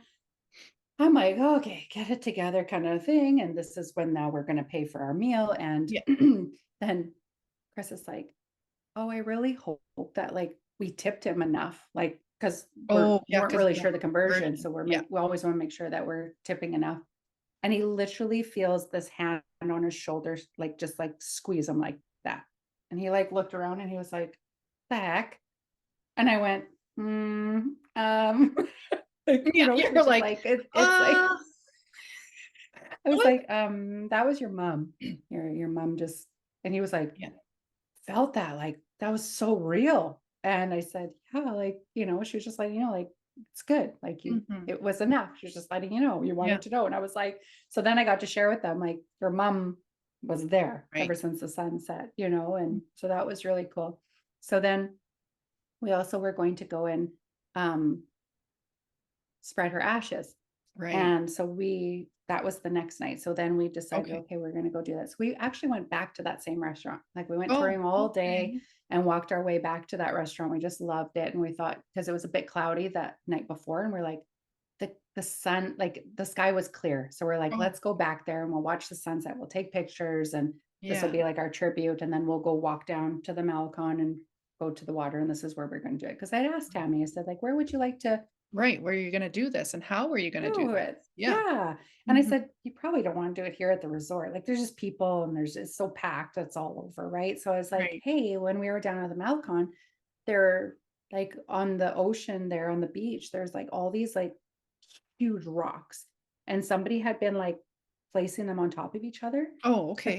I'm like, okay, get it together kind of thing. And this is when now we're going to pay for our meal. And Yeah. then Chris is like, oh, I really hope that like we tipped him enough, like because Oh, we yeah. weren't Because really sure the conversion, conversion. so Yeah. we always want to make sure that we're tipping enough. And he literally feels this hand on his shoulders, like just like squeeze him like that. And he like looked around and he was like, "The heck?" And I went, like Yeah. she You're was just like, like, it's like uh, I was what? like, that was your mom. Your mom just, and he was like, Yeah. felt that like that was so real. And I said, yeah, like, she was just like, like, it's good. Like Mhm. it was enough. She was just letting you Yeah. wanted to know. And I was like, so then I got to share with them, like, your mom was there ever Right. since the sun set, Mm. and so that was really cool. So then we also were going to go and um, spread her ashes. Right. And so that was the next night. So then we decided, Okay. okay, we're going to go do this. We actually went back to that same restaurant. Like we went Oh, touring all day okay. and walked our way back to that restaurant. We just loved it. And we thought, because it was a bit cloudy that night before, and we're like, the sun, like the sky was clear. So we're like, Oh, let's go back there and we'll watch the sunset. We'll take pictures and this will yeah. be like our tribute. And then we'll go walk down to the Malecon and go to the water. And this is where we're going to do it. Because I'd asked Tammy, I said, like, where would you like to Right. Where are you going to do this and how are you going to do do this? it? Yeah. Yeah. And I Mhm. said, you probably don't want to do it here at the resort. Like there's just people and it's so packed, it's all over. Right. So I was like, Right. hey, when we were down at the Malcon, there, like on the ocean there on the beach, there's like all these like huge rocks. And somebody had been like placing them on top of each other, Oh, but okay.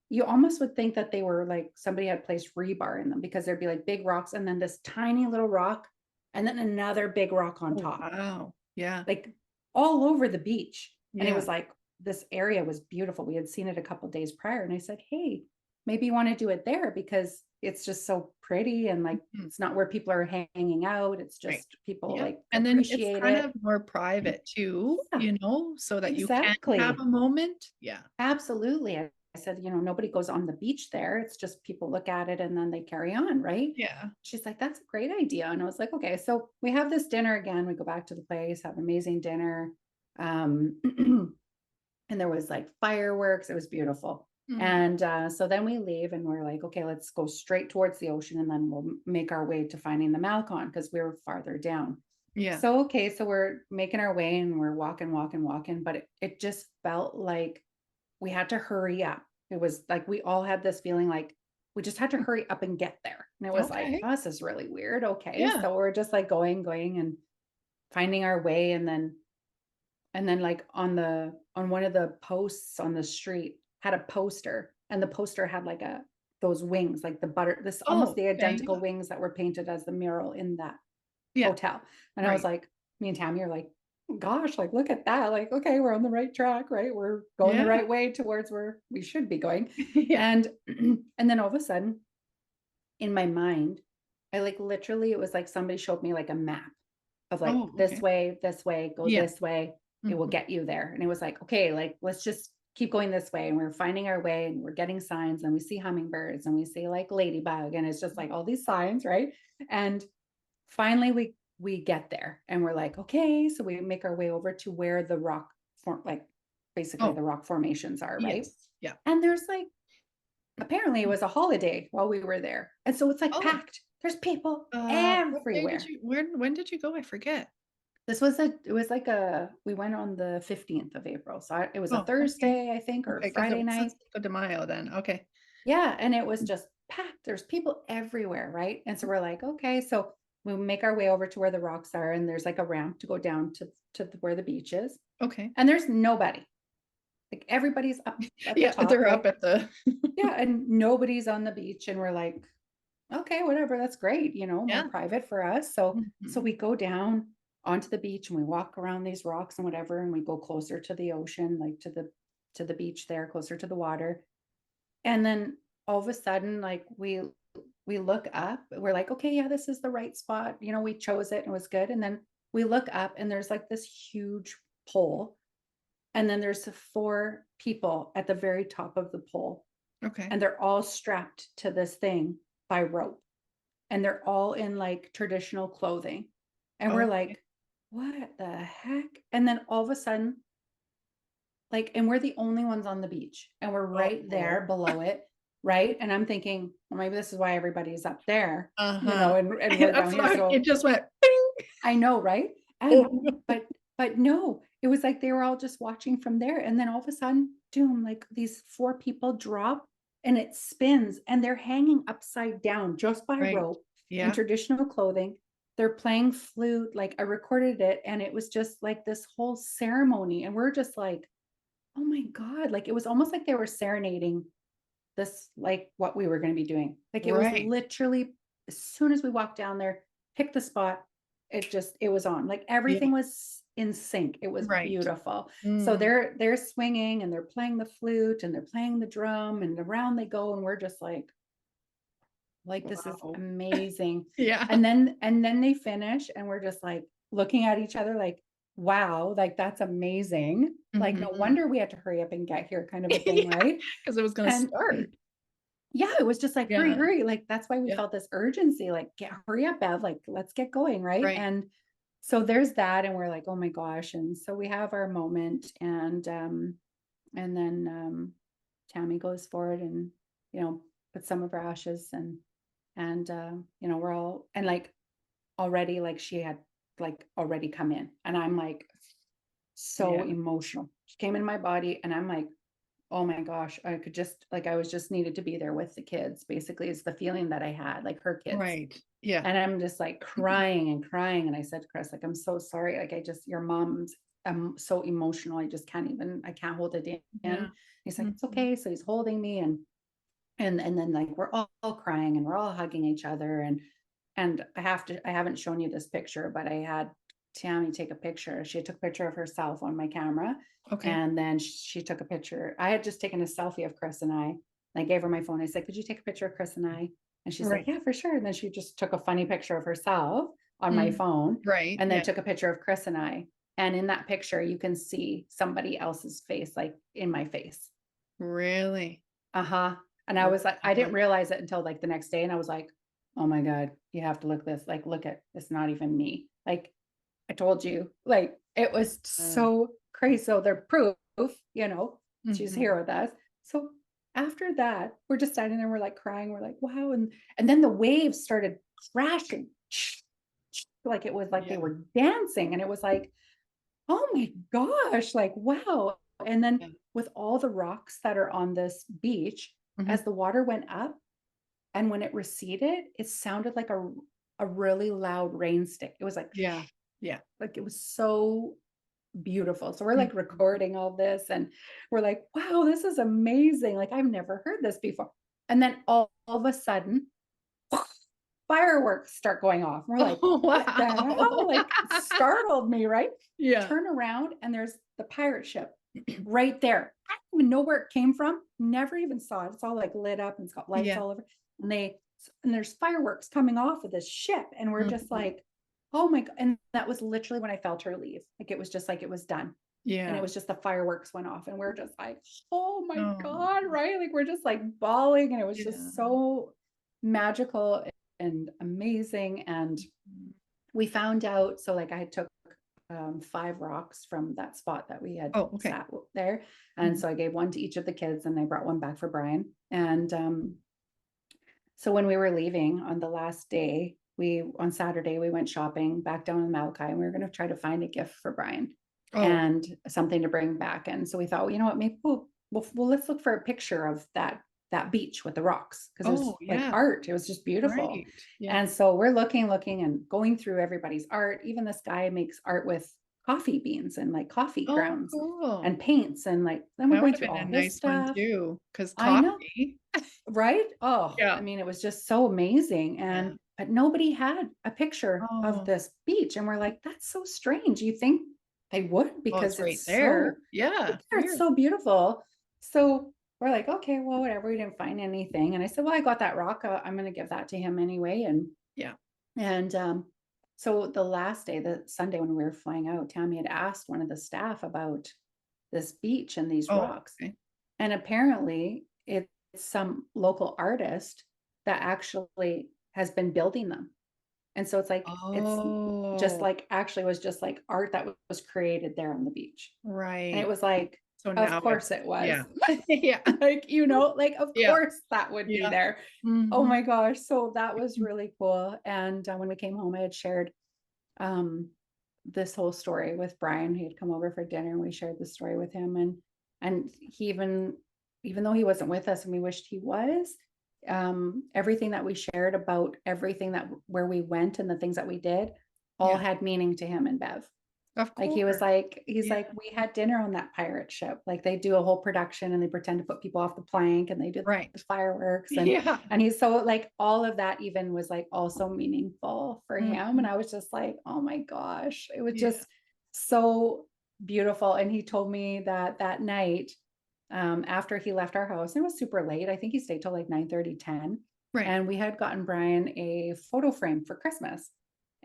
you almost would think that they were like somebody had placed rebar in them, because there'd be like big rocks and then this tiny little rock and then another big rock on Oh, top, wow. Yeah. like all over the beach. And it Yeah. was like, this area was beautiful. We had seen it a couple of days prior. And I said, hey, maybe you want to do it there because it's just so pretty, and like Mhm. it's not where people are hanging out. It's Right. just people Yeah. like And then it's appreciate kind it. of more private too, Yeah, so that you can have exactly. a moment. Yeah. Absolutely. I said, nobody goes on the beach there. It's just people look at it and then they carry on, right? Yeah. She's like, that's a great idea. And I was like, okay. So we have this dinner again. We go back to the place, have amazing dinner. And there was like fireworks. It was beautiful. Mhm. And so then we leave and we're like, okay, let's go straight towards the ocean and then we'll make our way to finding the Malcon because we were farther down. Yeah. So, okay, so we're making our way and we're walking, but it just felt like we had to hurry up. It was like we all had this feeling like we just had to hurry up and get there. And it was like, Okay. oh, this is really weird. Okay. Yeah. So we're just like going and finding our way. And then like on one of the posts on the street had a poster, and the poster had like those wings, like this almost Oh, the okay. identical Yeah. wings that were painted as the mural in that Yeah. hotel. And I was Right. like, me and Tammy are like, gosh, like look at that. Like, okay, we're on the right track, right? We're going the Yeah. right way towards where we should be going. Yeah. And and then all of a sudden in my mind, I like literally it was like somebody showed me like a map of like Oh, okay. this way, go Yeah. this way, it will Mhm. get you there. And it was like, okay, like let's just keep going this way. And we're finding our way and we're getting signs and we see hummingbirds and we see like ladybug and it's just like all these signs, right? And finally we get there and we're like, okay, so we make our way over to where the rock form, like basically Oh, the rock formations are, right? yes. Yeah. And there's like, apparently it was a holiday while we were there. And so it's like Oh, packed. There's people what day did everywhere. you when did you go? I forget. It was like we went on the 15th of April. So it was a Oh, okay. Thursday, I think, or Okay, because it Friday was night. Cinco de Mayo then. Okay. Yeah. And it was just packed. There's people everywhere. Right. And so we're like, okay. So we make our way over to where the rocks are, and there's like a ramp to go down to where the beach is. Okay. And there's nobody. Like everybody's up at the Yeah, top, they're up right? at the Yeah. And nobody's on the beach. And we're like, okay, whatever, that's great, more Yeah. private for us. So Mhm. we go down onto the beach and we walk around these rocks and whatever, and we go closer to the ocean, like to the beach there, closer to the water. And then all of a sudden, like we look up, we're like, okay, yeah, this is the right spot. We chose it and it was good. And then we look up and there's like this huge pole. And then there's 4 people at the very top of the pole, Okay. and they're all strapped to this thing by rope, and they're all in like traditional clothing. And we're Okay. like, what the heck? And then all of a sudden, like, and we're the only ones on the beach and we're right Oh. there below it. Right. And I'm thinking, well, maybe this is why everybody's up there, Uh-huh. and we're down That's here. what it So just went bing. I know, right? And Oh, no. but no, it was like they were all just watching from there. And then all of a sudden, doom, like these 4 people drop and it spins and they're hanging upside down just by Right. rope in Yeah. traditional clothing. They're playing flute. Like I recorded it and it was just like this whole ceremony. And we're just like, oh my God. Like it was almost like they were serenading this, like what we were going to be doing. Like it was Right. literally as soon as we walked down there, picked the spot, it was on. Like Yeah. everything was in sync. It was Right. beautiful. So Mm. they're swinging and they're playing the flute and they're playing the drum and around they go, and we're just like this is Wow. amazing. Yeah. And then they finish and we're just like looking at each other like, wow, like that's amazing. Like no Mhm. wonder we had to hurry up and get here, kind of a thing, Yeah, right? 'cause it was gonna And start. yeah, it was just like, hurry, Yeah. hurry. Like, that's why we Yeah. felt this urgency, like, hurry up, Bev, like, let's get going. Right. Right. And so there's that. And we're like, oh my gosh. And so we have our moment. And then Tammy goes forward and, puts some of her ashes and we're all, and like already, like she had like already come in. And I'm like so Yeah. emotional. She came in my body and I'm like, oh my gosh, I could just like I was just needed to be there with the kids, basically, is the feeling that I had, like her kids. Right. Yeah. And I'm just like crying and crying. And I said to Chris, like, I'm so sorry. Like, your mom's, I'm so emotional. I just can't hold it in. Yeah. He's like, it's Mhm. okay. So he's holding me And then like we're all crying and we're all hugging each other. And I haven't shown you this picture, but I had Tammy take a picture. She took a picture of herself on my camera. Okay. And then she took a picture. I had just taken a selfie of Chris and I gave her my phone. I said, could you take a picture of Chris and I? And she's like, Right. yeah, for sure. And then she just took a funny picture of herself on my Mm. phone. Right. And then Yeah. took a picture of Chris and I. And in that picture, you can see somebody else's face, like in my face. Really? Uh-huh. And I was like, I didn't realize it until like the next day. And I was like, oh my God, you have to look this, like, look at, it's not even me. Like I told you, like, it was so crazy. So they're proof, she's Mhm. here with us. So after that, we're just standing there, we're like crying, we're like, wow. And then the waves started crashing. Like it was like they Yeah. were dancing. And it was like, oh my gosh, like, wow. And Yeah. then with all the rocks that are on this beach, Mhm. as the water went up and when it receded, it sounded like a really loud rain stick. It was like, Yeah. Yeah. like it was so beautiful. So we're Mhm. like recording all this and we're like, wow, this is amazing. Like I've never heard this before. And then all of a sudden, fireworks start going off. We're like, Oh, what the hell? wow. Like it startled me, right? Yeah. Turn around and there's the pirate ship right there. I don't even know where it came from. Never even saw it. It's all like lit up and it's got lights Yeah. all over. And there's fireworks coming off of this ship. And we're just Mhm. like, oh my God. And that was literally when I felt her leave. Like it was just like it was done. And it Yeah. was just the fireworks went off. And we're just like, oh my Oh, God, right? Like we're just like bawling. And it was yeah. just so magical and amazing. And we found out, so like I took 5 rocks from that spot that we had Oh, okay. sat there. And Mhm. so I gave one to each of the kids and I brought one back for Brian. And so when we were leaving on the last day, on Saturday, we went shopping back down in Malachi and we were going to try to find a gift for Brian Oh, and something to bring back. And so we thought, well, you know what, maybe let's look for a picture of that beach with the rocks because it was oh, like yeah. art. It was just beautiful. Right. Yeah. And so we're looking and going through everybody's art. Even this guy makes art with coffee beans and like coffee Oh, grounds cool. and paints. And like, then we're That would going have through been a all his nice one stuff. too, because I know, coffee. right? Oh, I Yeah. mean, it was just so amazing. Yeah. But nobody had a picture of Oh, this beach. And we're like, that's so strange. You think they would well, because it's right it's there. so, Yeah. it's Weird. so beautiful. So we're like, okay, well, whatever. We didn't find anything. And I said, well, I got that rock. I'm going to give that to him anyway. Yeah. And so the last day, the Sunday when we were flying out, Tammy had asked one of the staff about this beach and these Oh, rocks. okay. And apparently it's some local artist that actually has been building them. And so it's like, it's just Oh, like, actually was just like art that was created there on the beach. And it right. was like, So of now course it's, it was. yeah. Yeah. Like, like, of Yeah. course that would be Yeah. there. Oh Mhm. my gosh. So that was really cool. And when we came home, I had shared um, this whole story with Brian. He had come over for dinner and we shared the story with him. And he even though he wasn't with us and we wished he was, everything that we shared about everything where we went and the things that we did all Yeah. had meaning to him and Bev. Of Like course. he's Yeah. like, we had dinner on that pirate ship. Like they do a whole production and they pretend to put people off the plank and they do Right. the fireworks Yeah. and he's so like all of that even was like also meaningful for him. And Mhm. I was just like, oh my gosh, it was Yeah. just so beautiful. And he told me that night, after he left our house, and it was super late. I think he stayed till like 9:30, 10. Right. And we had gotten Brian a photo frame for Christmas.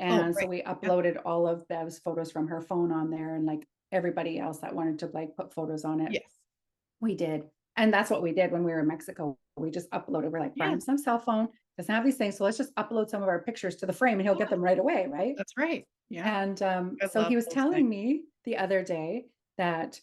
Oh, And so right. we Yeah. uploaded all of Bev's photos from her phone on there and like everybody else that wanted to like put photos on it. Yes. We did. And that's what we did when we were in Mexico. We just uploaded. We're like, Yeah. Brian's no cell phone, doesn't have these things. So let's just upload some of our pictures to the frame and he'll get Yeah. them right away. Right. That's right. Yeah. And I so love he was those things. telling me the other day that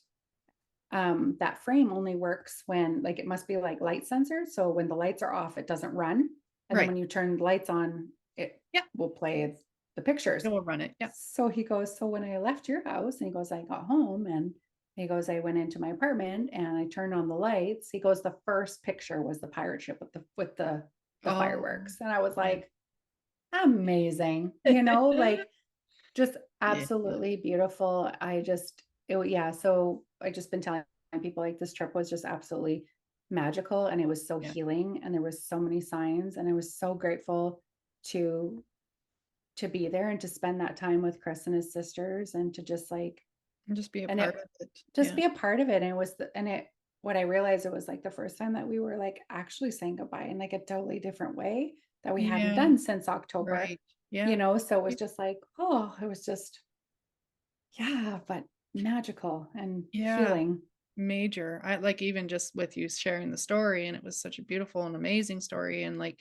that frame only works when like it must be like light sensor. So when the lights are off, it doesn't run. And then Right. when you turn the lights on, it Yeah. will play the pictures. It will run it. Yeah. So he goes, so when I left your house, and he goes, I got home and he goes, I went into my apartment and I turned on the lights. He goes, the first picture was the pirate ship with the Oh, fireworks. And I was yeah. like, amazing, like just Yeah. absolutely beautiful. Yeah. So I just been telling people like this trip was just absolutely magical, and it was so Yeah. healing, and there was so many signs, and I was so grateful to be there and to spend that time with Chris and his sisters, and to just like, And just be a and part it of it. just Yeah. be a part of it. And it was what I realized, it was like the first time that we were like actually saying goodbye in like a totally different way that we hadn't Yeah. done since October, Right. Yeah. so it was just like, oh, it was just, yeah, but magical and Yeah. healing. Major. I like even just with you sharing the story, and it was such a beautiful and amazing story. And like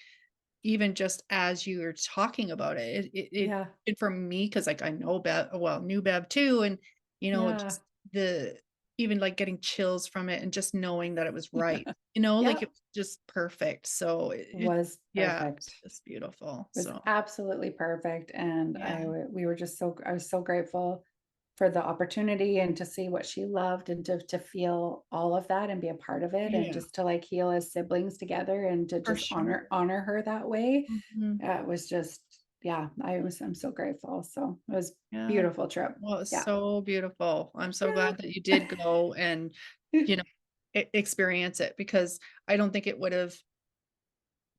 even just as you were talking about it Yeah. did for me, because like I know Bev, well, knew Bev too, and Yeah. just the even like getting chills from it, and just knowing that it was right, like Yep. it was just perfect. So Was yeah, it was perfect. just beautiful. Was So absolutely perfect. And yeah, we were just I was so grateful for the opportunity, and to see what she loved, and to feel all of that and be a part of it, and yeah, just to like heal as siblings together, and to for just sure. honor her that way. Mhm. It was just, yeah, I'm so grateful. So it was Yeah. beautiful trip. Well, it's Yeah. so beautiful. I'm so Yeah. glad that you did go and you know experience it, because I don't think it would have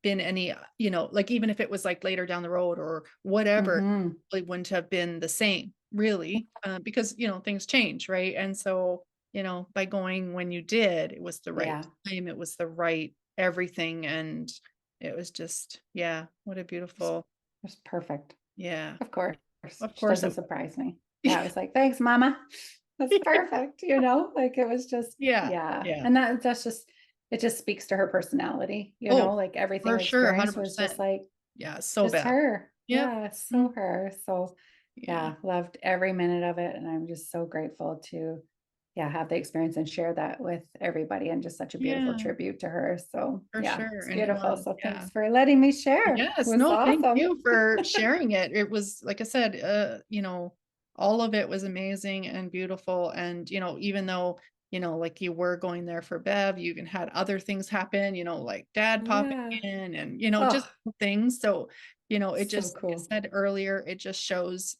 been any, like even if it was like later down the road or whatever, Hmm. it wouldn't have been the same really, because, things change, right? And so, by going when you did, it was the right Yeah. time, it was the right everything. And it was just, yeah, what a It beautiful, was perfect. yeah, Of course. of She course doesn't it surprise me. was. Yeah, I was like, thanks, mama. That's perfect. Like it was just, Yeah, yeah. yeah. And that's just, it just speaks to her personality, Oh, like everything for we sure, experienced was 100%. just like, Yeah, so just bad. her. Yep. Yeah, it's Mm, so her. So yeah. yeah, loved every minute of it. And I'm just so grateful to, yeah, have the experience and share that with everybody, and just such a beautiful Yeah, tribute to her. So for yeah, sure. it's And it beautiful. was, So yeah. thanks for letting me share. It Yes, was no, thank awesome. you for sharing it. It was, like I said, all of it was amazing and beautiful. And, even though, like you were going there for Bev, you even had other things happen, like dad popping Yeah. in and, just Oh, things. So, it so just, like I cool. said earlier, it just shows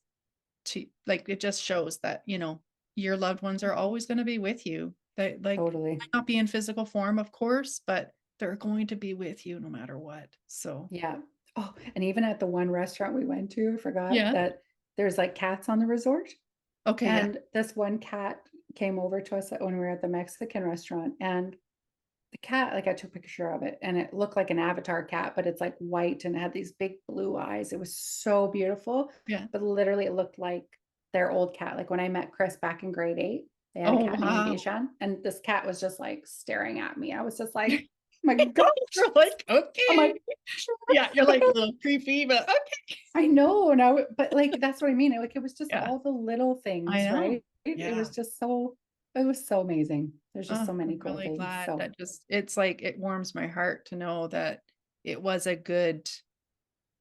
that, your loved ones are always going to be with you. They like Totally. might not be in physical form, of course, but they're going to be with you no matter what. So, Yeah. Oh, and even at the one restaurant we went to, I forgot yeah. that there's like cats on the resort. Okay, yeah. And this one cat came over to us when we were at the Mexican restaurant. And the cat, like I took a picture of it, and it looked like an avatar cat, but it's like white and it had these big blue eyes. It was so beautiful. Yeah. But literally it looked like their old cat. Like when I met Chris back in grade 8, they had a Oh, cat named wow. Bijan, and this cat was just like staring at me. I was just like, oh my gosh. You're like, I'm "Okay." like, Yeah, you're like a little creepy, but okay. I know. And but like, that's what I mean. Like, it was just Yeah, all the little I things, know. right? It was Yeah. just so, it was so amazing. There's just Oh, so many I'm cool really things. glad So that just it's like it warms my heart to know that it was a good,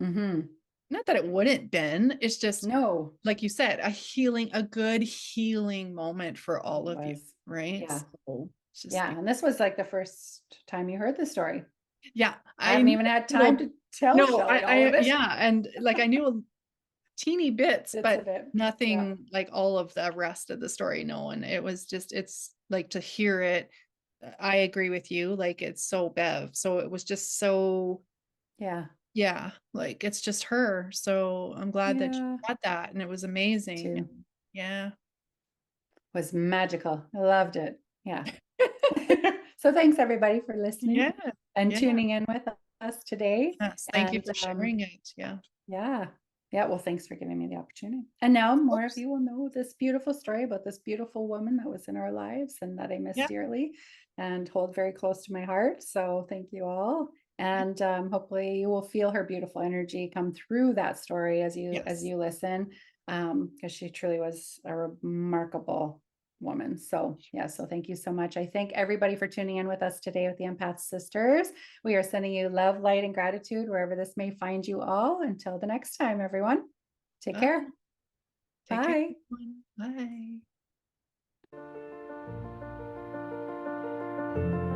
mhm. not that it wouldn't been, it's just, No, like you said, a good healing moment for it all of you, was. right? Yeah. So, it's just Yeah. And this was like the first time you heard the story. yeah, I I haven't knew even had a time little to tell no, Shelly all of it. yeah, and, like, I knew teeny bits, Bits but of it. Yeah. nothing like all of the rest of the story, no, and it was just it's like to hear it, I agree with you, like, it's so Bev, so it was just so Yeah. yeah, like, it's just her, so I'm glad that you Yeah. got that, and it was amazing, Too. and yeah. Was magical. I loved it. Yeah. So thanks everybody for listening Yeah, and yeah, tuning in with us today. yes, thank you And for sharing it, yeah, yeah. Yeah. Well, thanks for giving me the opportunity. And now of more of course, you will know this beautiful story about this beautiful woman that was in our lives and that I miss yeah, dearly and hold very close to my heart. So thank you all. And hopefully you will feel her beautiful energy come through that story as yes, you listen, because she truly was a remarkable woman. So yeah, so thank you so much. I thank everybody for tuning in with us today with the Empath Sisters. We are sending you love, light, and gratitude wherever this may find you all. Until the next time, everyone, take bye, care. take care, Bye. everyone, bye.